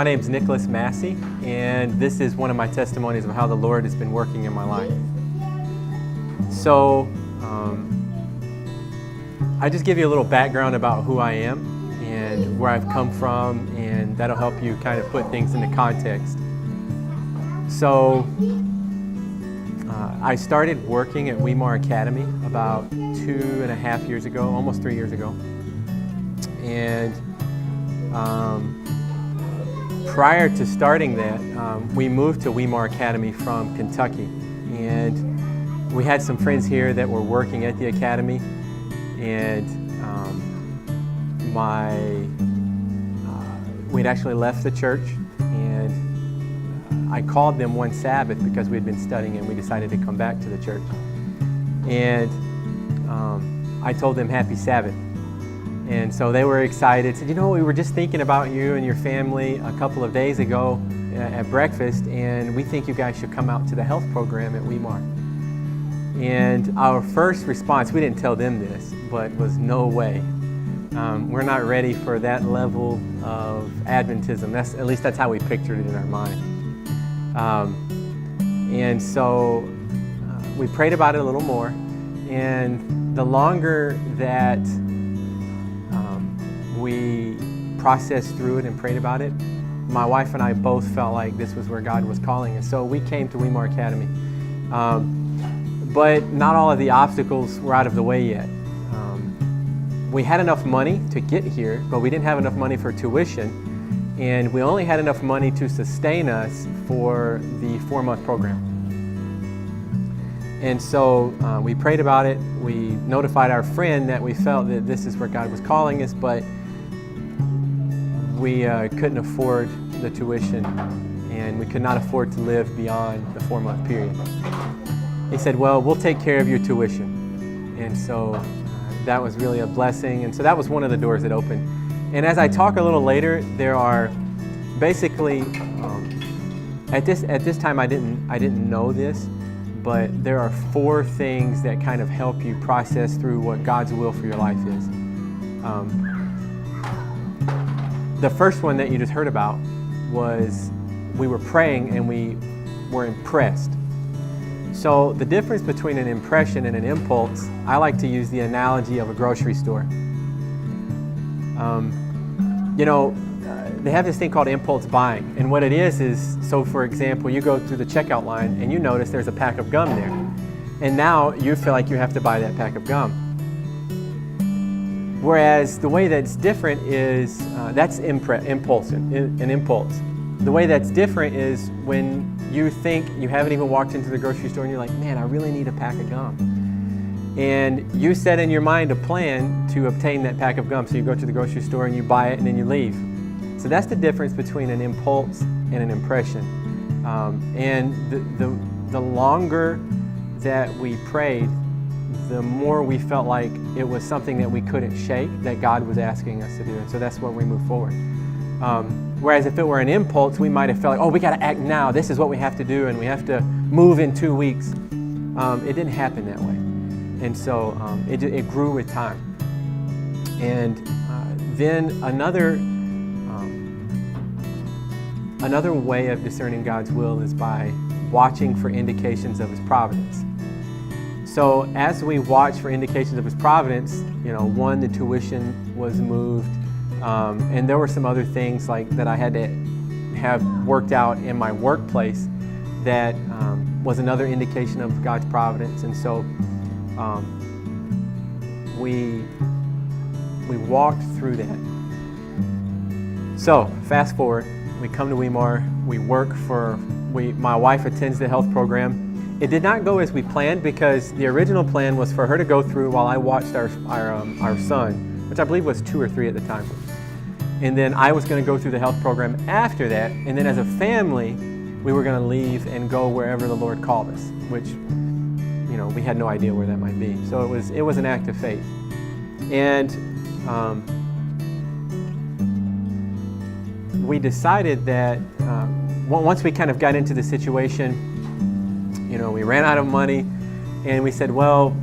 My name's Nicholas Massey, and this is one of my testimonies of how the Lord has been working in my life. So, I just give you a little background about who I am and where I've come from, and that'll help you kind of put things into context. So, I started working at Weimar Academy about 2.5 years ago, almost 3 years ago. And prior to starting that, we moved to Weimar Academy from Kentucky. And we had some friends here that were working at the academy. And we'd actually left the church. And I called them one Sabbath because we had been studying and we decided to come back to the church. And I told them Happy Sabbath. And so they were excited, said, you know, we were just thinking about you and your family a couple of days ago at breakfast, and we think you guys should come out to the health program at Weimar. And our first response, we didn't tell them this, but was no way. We're not ready for that level of Adventism. At least that's how we pictured it in our mind. And so we prayed about it a little more, and the longer that we processed through it and prayed about it, my wife and I both felt like this was where God was calling us. So we came to Weimar Academy. But not all of the obstacles were out of the way yet. We had enough money to get here, but we didn't have enough money for tuition, and we only had enough money to sustain us for the 4-month program. And so we prayed about it. We notified our friend that we felt that this is where God was calling us, but we couldn't afford the tuition, and we could not afford to live beyond the 4-month period. He said, well, we'll take care of your tuition. And so that was really a blessing. And so that was one of the doors that opened. And as I talk a little later, there are basically, at this time I didn't know this, but there are 4 things that kind of help you process through what God's will for your life is. The first one that you just heard about was we were praying and we were impressed. So the difference between an impression and an impulse, I like to use the analogy of a grocery store. They have this thing called impulse buying. And what it is, so for example, you go through the checkout line and you notice there's a pack of gum there. And now you feel like you have to buy that pack of gum. Whereas the way that's different is, that's impulse, an impulse. The way that's different is when you think you haven't even walked into the grocery store and you're like, man, I really need a pack of gum. And you set in your mind a plan to obtain that pack of gum. So you go to the grocery store and you buy it and then you leave. So that's the difference between an impulse and an impression. And the longer that we prayed, the more we felt like it was something that we couldn't shake, that God was asking us to do. And so that's where we move forward. Whereas if it were an impulse, we might have felt like, oh, we got to act now. This is what we have to do, and we have to move in 2 weeks. It didn't happen that way. And so it grew with time. And then another way of discerning God's will is by watching for indications of His providence. So as we watch for indications of His providence, one, the tuition was moved, and there were some other things like that I had to have worked out in my workplace that was another indication of God's providence. And so we walked through that. So fast forward, we come to Weimar, we work my wife attends the health program. It did not go as we planned because the original plan was for her to go through while I watched our son, which I believe was 2 or 3 at the time. And then I was going to go through the health program after that, and then as a family, we were going to leave and go wherever the Lord called us, which, we had no idea where that might be. So it was an act of faith. And we decided that once we kind of got into the situation, we ran out of money, and we said, well,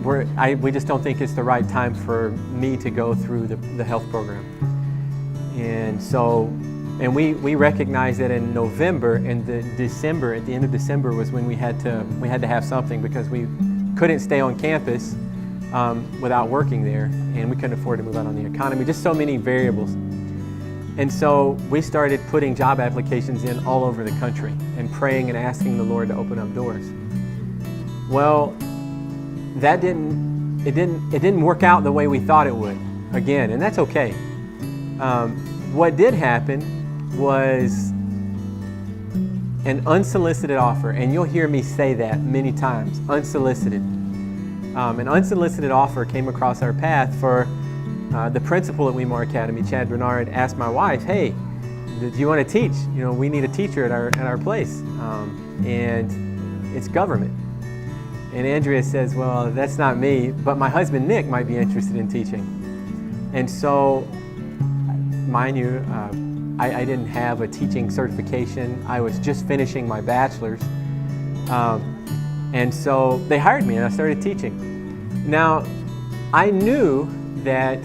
we just don't think it's the right time for me to go through the health program. And so And we recognized that in November and at the end of December was when we had to have something, because we couldn't stay on campus without working there, and we couldn't afford to move out on the economy, just so many variables. And so we started putting job applications in all over the country and praying and asking the Lord to open up doors. Well, it didn't work out the way we thought it would, again, and that's okay. What did happen was an unsolicited offer, and you'll hear me say that many times, unsolicited. An unsolicited offer came across our path for the principal at Weimar Academy, Chad Bernard, asked my wife, "Hey, do you want to teach? We need a teacher at our place, and it's government." And Andrea says, "Well, that's not me, but my husband Nick might be interested in teaching." And so, mind you, I didn't have a teaching certification. I was just finishing my bachelor's. And so they hired me and I started teaching. Now, I knew that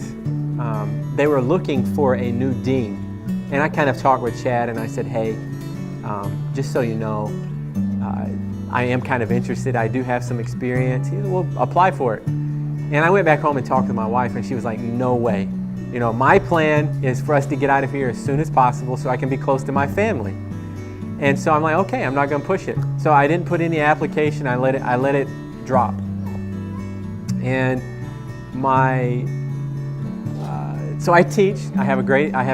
they were looking for a new dean. And I kind of talked with Chad and I said, "Hey, just so you know, I am kind of interested. I do have some experience." He said, "Well, apply for it." And I went back home and talked to my wife, and she was like, "No way. My plan is for us to get out of here as soon as possible so I can be close to my family." And so I'm like, okay, I'm not going to push it. So I didn't put in the application. I let it drop. And so I teach. I have a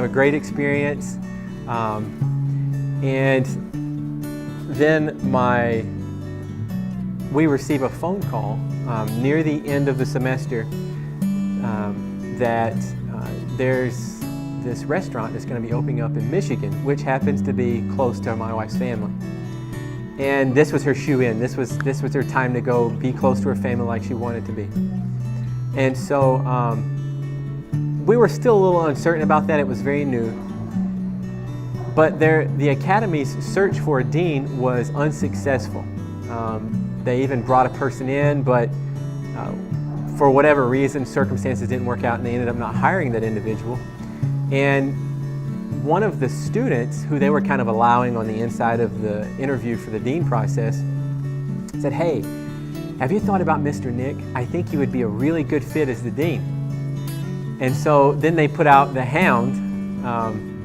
great experience. And then we receive a phone call near the end of the semester that there's this restaurant that's going to be opening up in Michigan, which happens to be close to my wife's family. And this was her shoe-in. This was her time to go be close to her family like she wanted to be. And so we were still a little uncertain about that. It was very new. But the Academy's search for a dean was unsuccessful. They even brought a person in, but for whatever reason, circumstances didn't work out and they ended up not hiring that individual. And one of the students who they were kind of allowing on the inside of the interview for the dean process said, "Hey, have you thought about Mr. Nick? I think he would be a really good fit as the dean." And so then they put out the hound,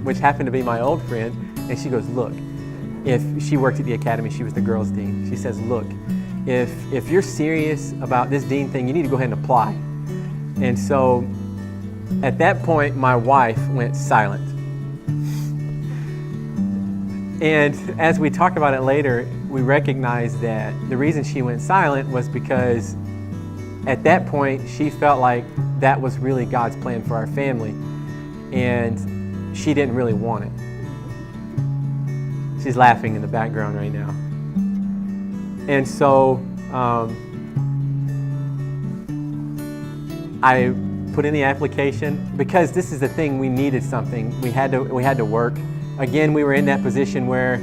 which happened to be my old friend, and she goes, "Look," if she worked at the Academy, she was the girls' dean. She says, "Look, if you're serious about this dean thing, you need to go ahead and apply." And so at that point, my wife went silent. And as we talk about it later, we recognize that the reason she went silent was because at that point, she felt like that was really God's plan for our family, and she didn't really want it. She's laughing in the background right now. And so I put in the application because this is the thing, we needed something. We had to work. Again, we were in that position where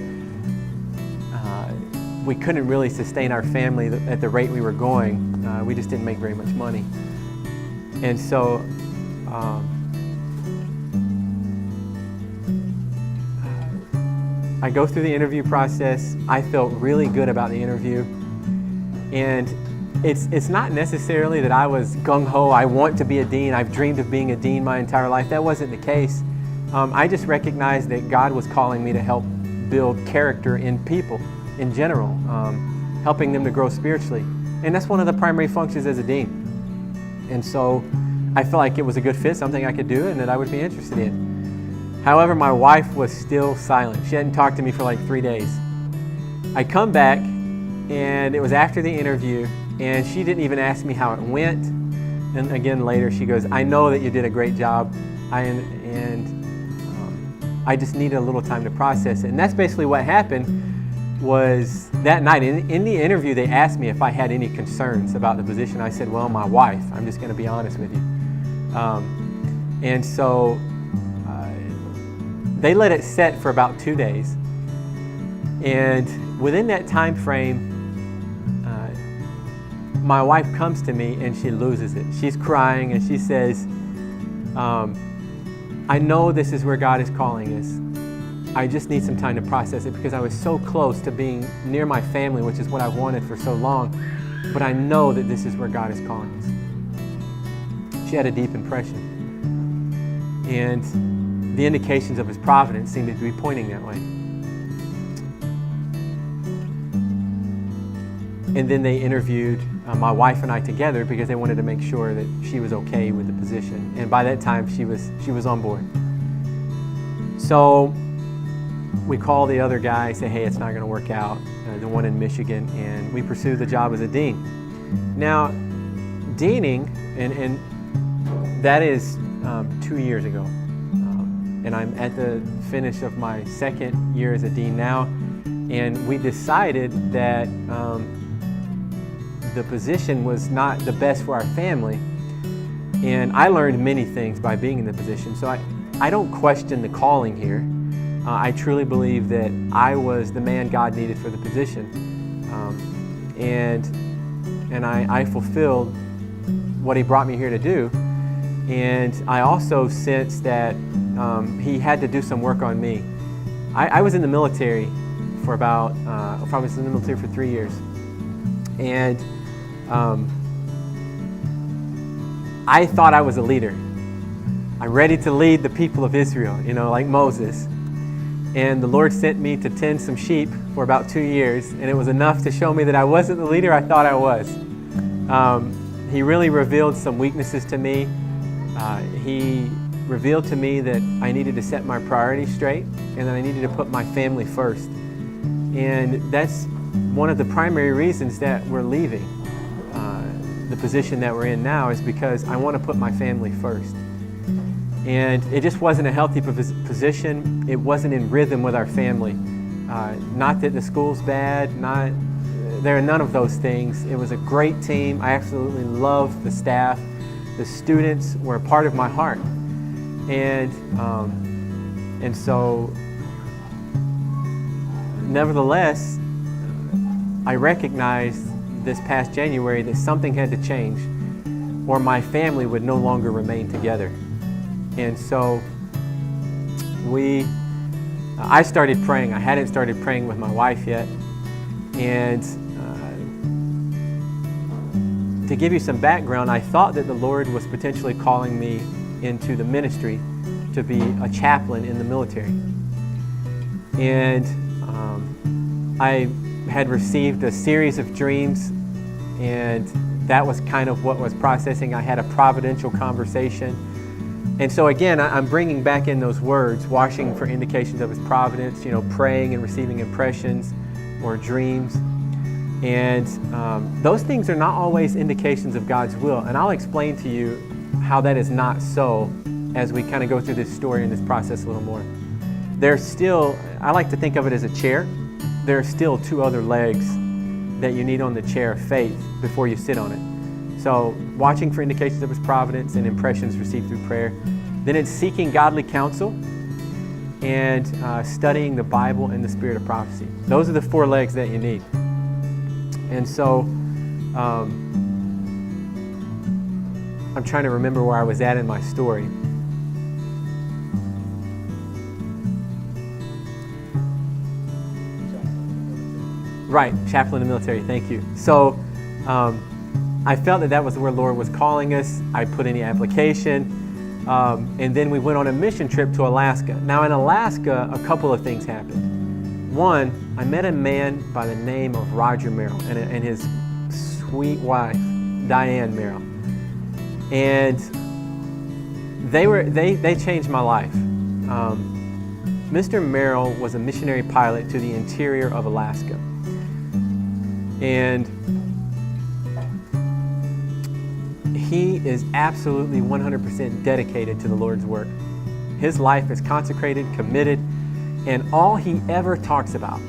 we couldn't really sustain our family at the rate we were going. We just didn't make very much money. And so I go through the interview process. I felt really good about the interview. And it's not necessarily that I was gung-ho, I want to be a dean, I've dreamed of being a dean my entire life. That wasn't the case. I just recognized that God was calling me to help build character in people in general, helping them to grow spiritually. And that's one of the primary functions as a dean. And so I felt like it was a good fit, something I could do and that I would be interested in. However, my wife was still silent. She hadn't talked to me for like 3 days. I come back, and it was after the interview, and she didn't even ask me how it went. And again, later she goes, "I know that you did a great job, I just needed a little time to process it." And that's basically what happened. Was that night in the interview, they asked me if I had any concerns about the position. I said, "Well, my wife. I'm just going to be honest with you." And so they let it set for about 2 days. And within that time frame, my wife comes to me and she loses it. She's crying and she says, "I know this is where God is calling us, I just need some time to process it because I was so close to being near my family, which is what I wanted for so long. But I know that this is where God is calling us. She had a deep impression. And the indications of His providence seemed to be pointing that way. And then they interviewed my wife and I together because they wanted to make sure that she was okay with the position. And by that time, she was on board. So we call the other guy, say, hey, it's not going to work out, the one in Michigan, and we pursue the job as a dean. Now, deaning, and that is 2 years ago. And I'm at the finish of my second year as a dean now, and we decided that the position was not the best for our family. And I learned many things by being in the position, so I don't question the calling here. I truly believe that I was the man God needed for the position. And I fulfilled what He brought me here to do. And I also sensed that He had to do some work on me. I was in the military for about, I was in the military for 3 years. And I thought I was a leader. I'm ready to lead the people of Israel, like Moses. And the Lord sent me to tend some sheep for about 2 years, and it was enough to show me that I wasn't the leader I thought I was. He really revealed some weaknesses to me. He revealed to me that I needed to set my priorities straight and that I needed to put my family first. And that's one of the primary reasons that we're leaving the position that we're in now, is because I want to put my family first. And it just wasn't a healthy position. It wasn't in rhythm with our family. Not that the school's bad, there are none of those things. It was a great team. I absolutely loved the staff. The students were a part of my heart. And so, nevertheless, I recognized this past January that something had to change, or my family would no longer remain together. And so I started praying. I hadn't started praying with my wife yet. And to give you some background, I thought that the Lord was potentially calling me into the ministry to be a chaplain in the military. And I had received a series of dreams, and that was kind of what was processing. I had a providential conversation. And so again, I'm bringing back in those words, watching for indications of His providence, praying and receiving impressions or dreams. And those things are not always indications of God's will. And I'll explain to you how that is not so as we kind of go through this story and this process a little more. There's still, I like to think of it as a chair. There are still 2 other legs that you need on the chair of faith before you sit on it. So watching for indications of His providence and impressions received through prayer. Then it's seeking godly counsel and studying the Bible and the spirit of prophecy. Those are the 4 legs that you need. And so I'm trying to remember where I was at in my story. Right, chaplain in the military, thank you. So I felt that was where the Lord was calling us. I put in the application, and then we went on a mission trip to Alaska. Now in Alaska, a couple of things happened. One, I met a man by the name of Roger Merrill and his sweet wife, Diane Merrill. And they changed my life. Mr. Merrill was a missionary pilot to the interior of Alaska. And he is absolutely 100% dedicated to the Lord's work. His life is consecrated, committed, and all he ever talks about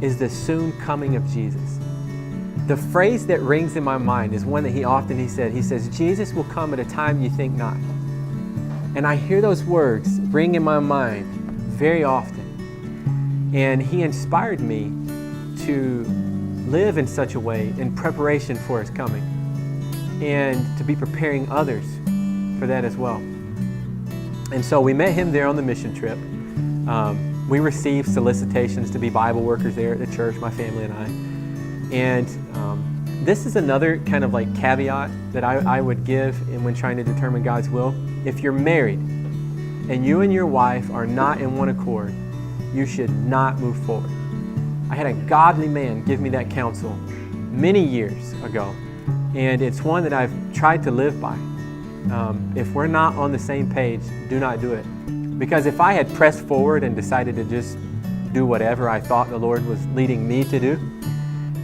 is the soon coming of Jesus. The phrase that rings in my mind is one that he says, Jesus will come at a time you think not. And I hear those words ring in my mind very often. And he inspired me to live in such a way in preparation for His coming, and to be preparing others for that as well. And so we met him there on the mission trip. we received solicitations to be Bible workers there at the church, my family and I. And this is another kind of like caveat that I would give when trying to determine God's will. If you're married and you and your wife are not in one accord, you should not move forward. I had a godly man give me that counsel many years ago, and it's one that I've tried to live by. If we're not on the same page, do not do it. Because if I had pressed forward and decided to just do whatever I thought the Lord was leading me to do,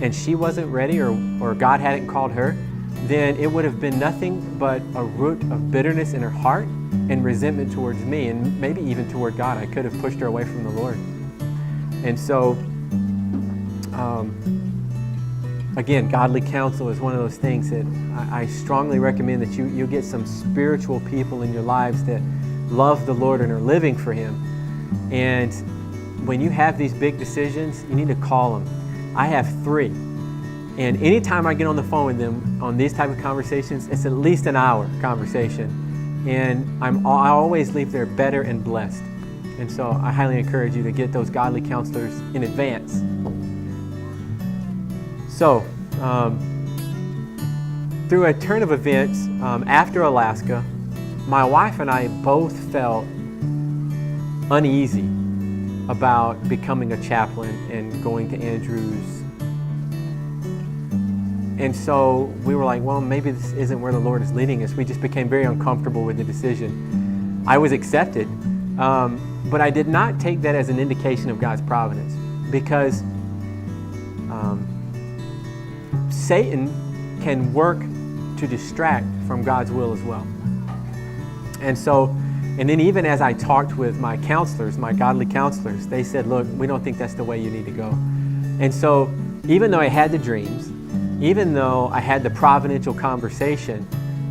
and she wasn't ready or God hadn't called her, then it would have been nothing but a root of bitterness in her heart and resentment towards me, and maybe even toward God. I could have pushed her away from the Lord. And so, again, godly counsel is one of those things that I strongly recommend that you get some spiritual people in your lives that love the Lord and are living for Him. And when you have these big decisions, you need to call them. I have 3. And anytime I get on the phone with them on these type of conversations, it's at least an hour conversation. And I always leave there better and blessed. And so I highly encourage you to get those godly counselors in advance. So, through a turn of events, after Alaska, my wife and I both felt uneasy about becoming a chaplain and going to Andrews. And so we were like, well, maybe this isn't where the Lord is leading us. We just became very uncomfortable with the decision. I was accepted, but I did not take that as an indication of God's providence, because Satan can work to distract from God's will as well. And then even as I talked with my counselors, my godly counselors, they said, look, we don't think that's the way you need to go. And so even though I had the dreams, even though I had the providential conversation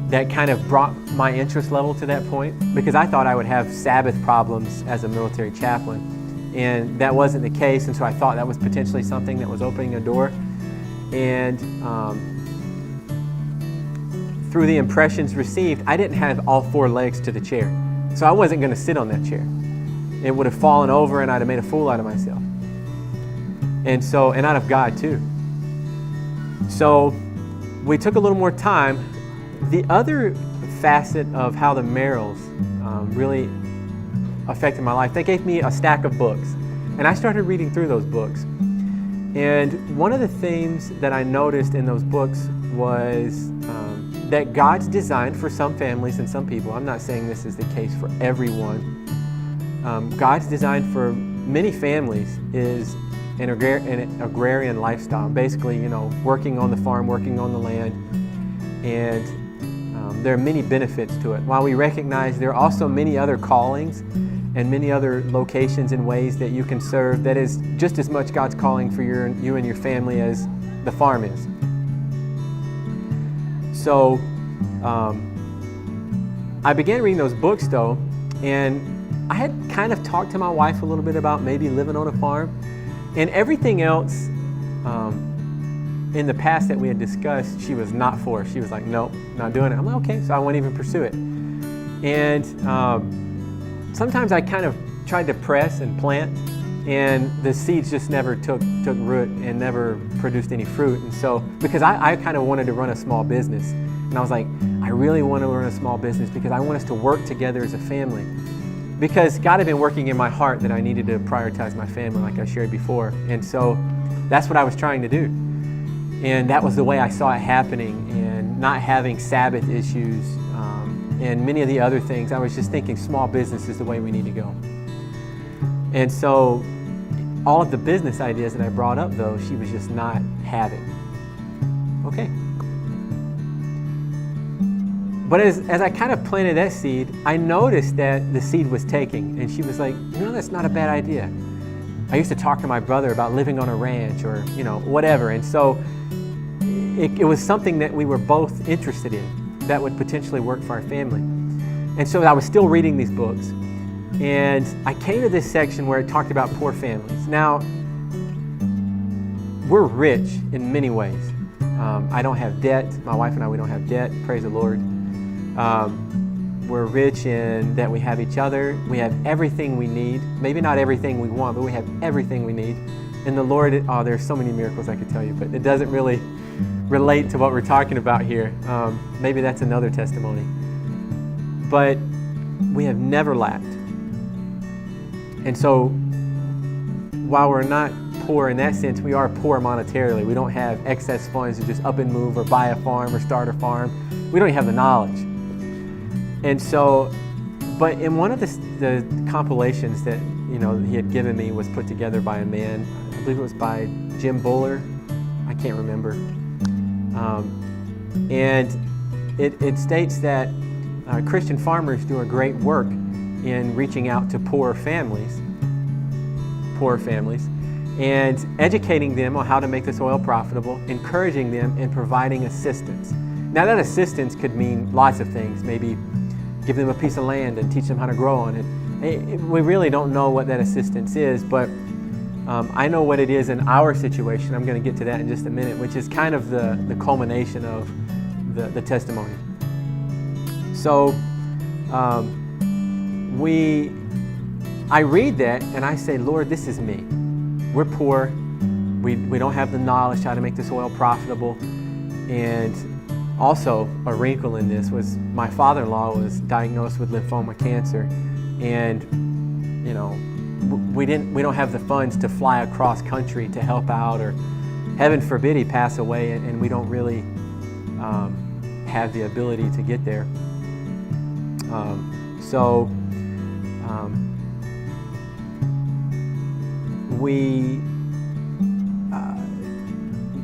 that kind of brought my interest level to that point, because I thought I would have Sabbath problems as a military chaplain, and that wasn't the case, and so I thought that was potentially something that was opening a door. And through the impressions received, I didn't have all 4 legs to the chair. So I wasn't going to sit on that chair. It would have fallen over and I'd have made a fool out of myself. And out of God too. So we took a little more time. The other facet of how the Merrills really affected my life, they gave me a stack of books. And I started reading through those books. And one of the things that I noticed in those books was that God's design for some families and some people, I'm not saying this is the case for everyone, God's design for many families is an agrarian lifestyle. Basically, working on the farm, working on the land, and there are many benefits to it. While we recognize there are also many other callings and many other locations and ways that you can serve that is just as much God's calling for you and your family as the farm is. So I began reading those books though, and I had kind of talked to my wife a little bit about maybe living on a farm, and everything else in the past that we had discussed, she was not for. She was like, nope, not doing it. I'm like, okay, so I won't even pursue it. And sometimes I kind of tried to press and plant, and the seeds just never took root and never produced any fruit. And so, because I kind of wanted to run a small business, and I was like, I really want to run a small business because I want us to work together as a family. Because God had been working in my heart that I needed to prioritize my family, like I shared before. And so that's what I was trying to do. And that was the way I saw it happening, and not having Sabbath issues and many of the other things. I was just thinking small business is the way we need to go. And so all of the business ideas that I brought up, though, she was just not having. Okay. But as I kind of planted that seed, I noticed that the seed was taking. And she was like, that's not a bad idea. I used to talk to my brother about living on a ranch or, whatever. And so it was something that we were both interested in that would potentially work for our family. And so I was still reading these books. And I came to this section where it talked about poor families. Now, we're rich in many ways. I don't have debt. My wife and I, we don't have debt. Praise the Lord. we're rich in that we have each other. We have everything we need. Maybe not everything we want, but we have everything we need. And the Lord, there's so many miracles I could tell you, but it doesn't really relate to what we're talking about here. Maybe that's another testimony. But we have never lacked. And so while we're not poor in that sense, we are poor monetarily. We don't have excess funds to just up and move or buy a farm or start a farm. We don't have the knowledge. And so, but in one of the compilations that he had given me was put together by a man, I believe it was by Jim Buller, I can't remember. And it states that Christian farmers do a great work in reaching out to poor families, and educating them on how to make the soil profitable, encouraging them, and providing assistance. Now that assistance could mean lots of things. Maybe give them a piece of land and teach them how to grow on it. We really don't know what that assistance is, but I know what it is in our situation. I'm going to get to that in just a minute, which is kind of the culmination of the testimony. So I read that and I say, Lord, this is me. We're poor. We don't have the knowledge how to make the soil profitable. And also a wrinkle in this was my father-in-law was diagnosed with lymphoma cancer, and we don't have the funds to fly across country to help out, or heaven forbid he pass away and we don't really have the ability to get there.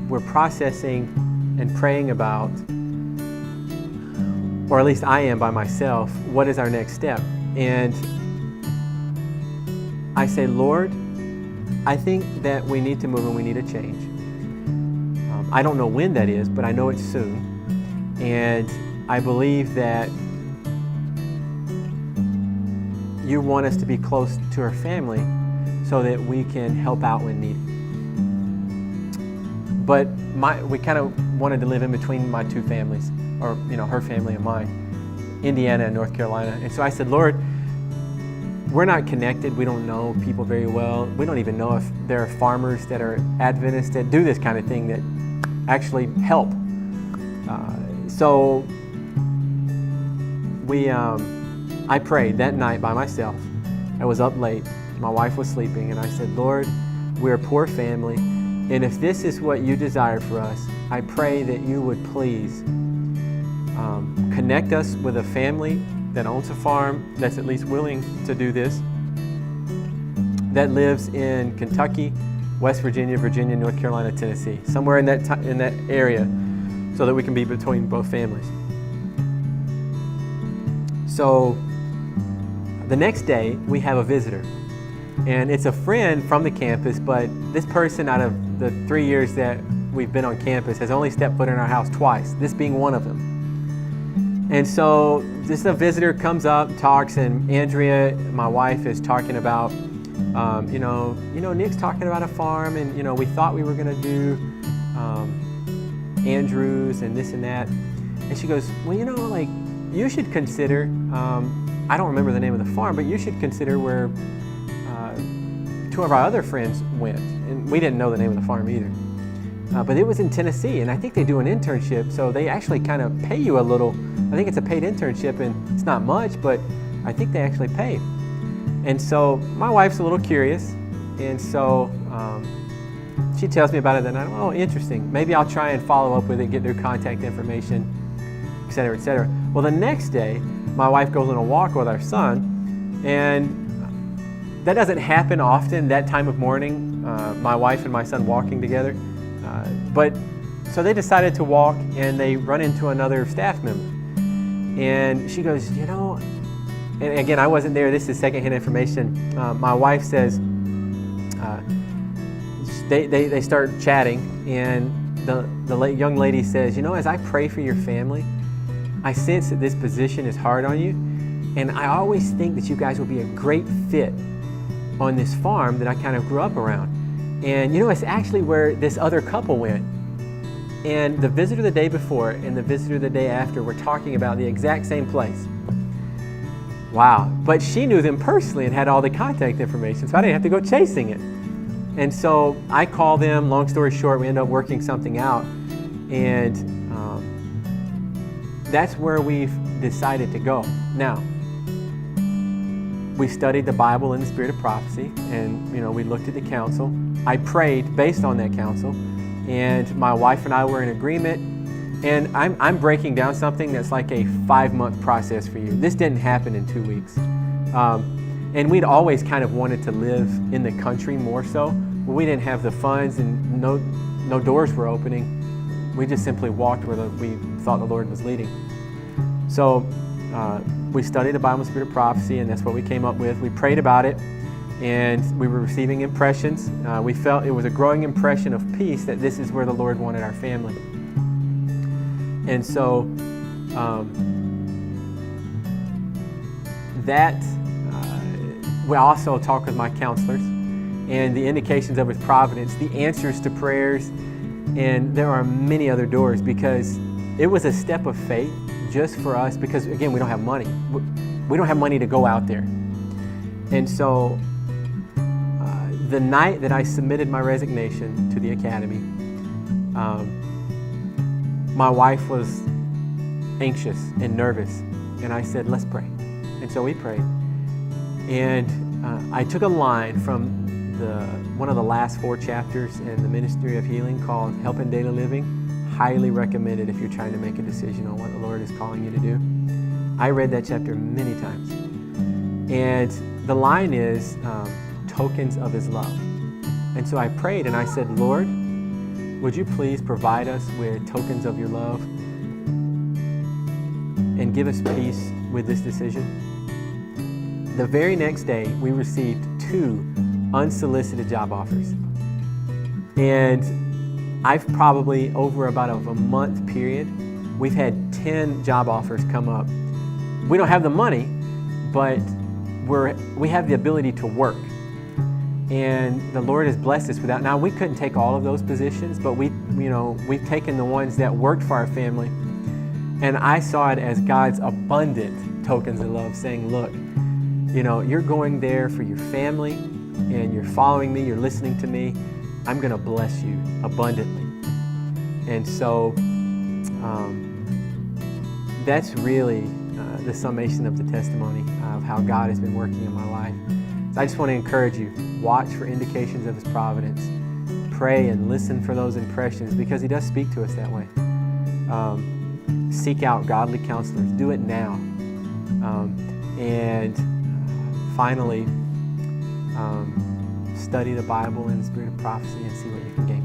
We're processing and praying about, or at least I am by myself, what is our next step? And I say, Lord, I think that we need to move and we need a change. I don't know when that is, but I know it's soon. And I believe that you want us to be close to our family so that we can help out when needed. But we kind of wanted to live in between my two families, or her family and mine, Indiana and North Carolina. And so I said, Lord, we're not connected. We don't know people very well. We don't even know if there are farmers that are Adventists that do this kind of thing that actually help. So I prayed that night by myself. I was up late. My wife was sleeping, and I said, Lord, we're a poor family, and if this is what you desire for us, I pray that you would please connect us with a family that owns a farm, that's at least willing to do this, that lives in Kentucky, West Virginia, North Carolina, Tennessee, somewhere in that area, so that we can be between both families. So the next day, we have a visitor. And it's a friend from the campus, but this person, out of the 3 years that we've been on campus, has only stepped foot in our house twice, this being one of them. And so a visitor comes up, talks, and Andrea, my wife, is talking about, Nick's talking about a farm, and, we thought we were going to do Andrews and this and that. And she goes, well, you should consider, I don't remember the name of the farm, but you should consider where two of our other friends went. And we didn't know the name of the farm either. But it was in Tennessee, and I think they do an internship, so they actually kind of pay you a little. I think it's a paid internship, and it's not much, but I think they actually pay. And so my wife's a little curious, and so she tells me about it, and I'm, oh, interesting. Maybe I'll try and follow up with it, get their contact information, et cetera, et cetera. Well, the next day, my wife goes on a walk with our son, and that doesn't happen often, that time of morning, my wife and my son walking together. But so they decided to walk, and they run into another staff member. And she goes, and again, I wasn't there, this is secondhand information. My wife says, they start chatting, and the young lady says, as I pray for your family, I sense that this position is hard on you, and I always think that you guys will be a great fit on this farm that I kind of grew up around. And it's actually where this other couple went. And the visitor the day before and the visitor the day after were talking about the exact same place. Wow. But she knew them personally and had all the contact information, so I didn't have to go chasing it. And so I call them, long story short, we end up working something out. And that's where we've decided to go. Now, we studied the Bible in the spirit of prophecy, and we looked at the counsel. I prayed based on that counsel, and my wife and I were in agreement. And I'm breaking down something that's like a 5-month process for you. This didn't happen in 2 weeks. And we'd always kind of wanted to live in the country more so. When we didn't have the funds and no doors were opening, we just simply walked where we thought the Lord was leading. So we studied the Bible Spirit of Prophecy, and that's what we came up with. We prayed about it, and we were receiving impressions. We felt it was a growing impression of peace that this is where the Lord wanted our family. And so we also talked with my counselors and the indications of His providence, the answers to prayers, and there are many other doors, because it was a step of faith just for us, because again, we don't have money. We don't have money to go out there. And so the night that I submitted my resignation to the academy, my wife was anxious and nervous, and I said, let's pray. And so we prayed. And I took a line from one of the last 4 chapters in the Ministry of Healing called Help in Daily Living. Highly recommended if you're trying to make a decision on what the Lord is calling you to do. I read that chapter many times. And the line is tokens of His love. And so I prayed and I said, Lord, would you please provide us with tokens of your love and give us peace with this decision? The very next day, we received 2 unsolicited job offers. And I've probably, over about a month period, we've had 10 job offers come up. We don't have the money, but we have the ability to work. And the Lord has blessed us with that. Now, we couldn't take all of those positions, but we've taken the ones that worked for our family. And I saw it as God's abundant tokens of love, saying, look, you're going there for your family, and you're following me, you're listening to me. I'm going to bless you abundantly. And so that's really the summation of the testimony of how God has been working in my life. So I just want to encourage you, watch for indications of His providence. Pray and listen for those impressions, because He does speak to us that way. Seek out godly counselors. Do it now. And finally, study the Bible in the spirit of prophecy and see what you can gain.